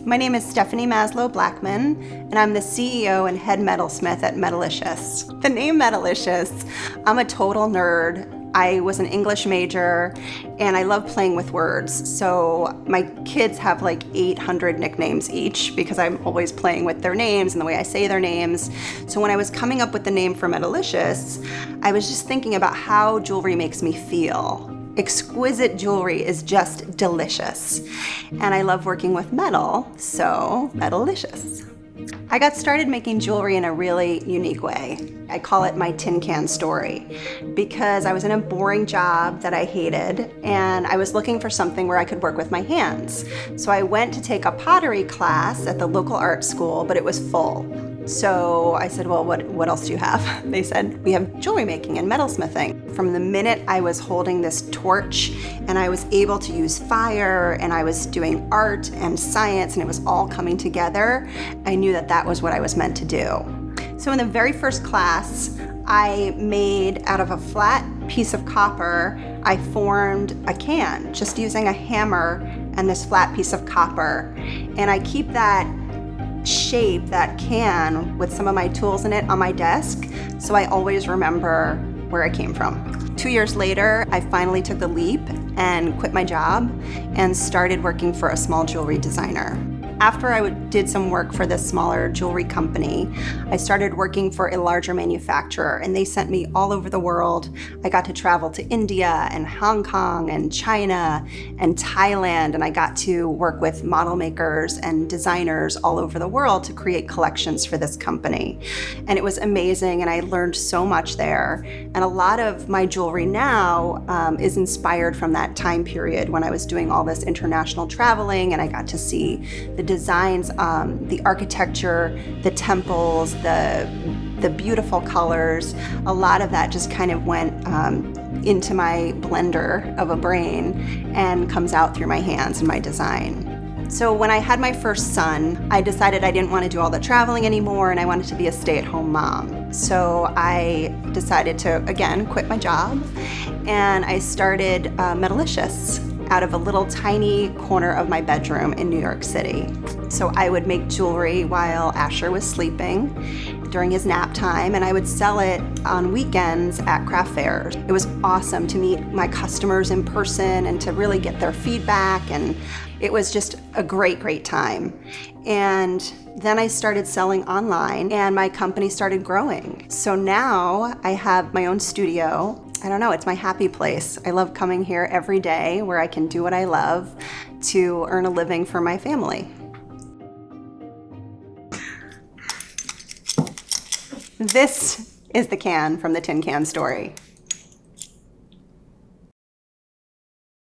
My name is Stephanie Maslow-Blackman, and I'm the CEO and head metalsmith at Metalicious. The name Metalicious, I'm a total nerd. I was an English major, and I love playing with words. So my kids have like 800 nicknames each because I'm always playing with their names and the way I say their names. So when I was coming up with the name for Metalicious, I was just thinking about how jewelry makes me feel. Exquisite jewelry is just delicious. And I love working with metal, so Metalicious. I got started making jewelry in a really unique way. I call it my tin can story because I was in a boring job that I hated and I was looking for something where I could work with my hands. So I went to take a pottery class at the local art school, but it was full. So I said, well, what else do you have? They said, we have jewelry making and metalsmithing. From the minute I was holding this torch and I was able to use fire and I was doing art and science and it was all coming together, I knew that that was what I was meant to do. So in the very first class, I made out of a flat piece of copper, I formed a can just using a hammer and this flat piece of copper. And I keep that shape, that can, with some of my tools in it on my desk, so I always remember where I came from. 2 years later, I finally took the leap and quit my job and started working for a small jewelry designer. After I did some work for this smaller jewelry company, I started working for a larger manufacturer, and they sent me all over the world. I got to travel to India and Hong Kong and China and Thailand, and I got to work with model makers and designers all over the world to create collections for this company. And it was amazing, and I learned so much there. And a lot of my jewelry now is inspired from that time period when I was doing all this international traveling, and I got to see the designs, the architecture, the temples, the beautiful colors. A lot of that just kind of went into my blender of a brain and comes out through my hands and my design. So when I had my first son, I decided I didn't want to do all the traveling anymore and I wanted to be a stay-at-home mom. So I decided to, again, quit my job and I started Metalicious out of a little tiny corner of my bedroom in New York City. So I would make jewelry while Asher was sleeping during his nap time, and I would sell it on weekends at craft fairs. It was awesome to meet my customers in person and to really get their feedback, and it was just a great, great time. And then I started selling online and my company started growing. So now I have my own studio. I don't know, it's my happy place. I love coming here every day where I can do what I love to earn a living for my family. This is the can from the tin can story.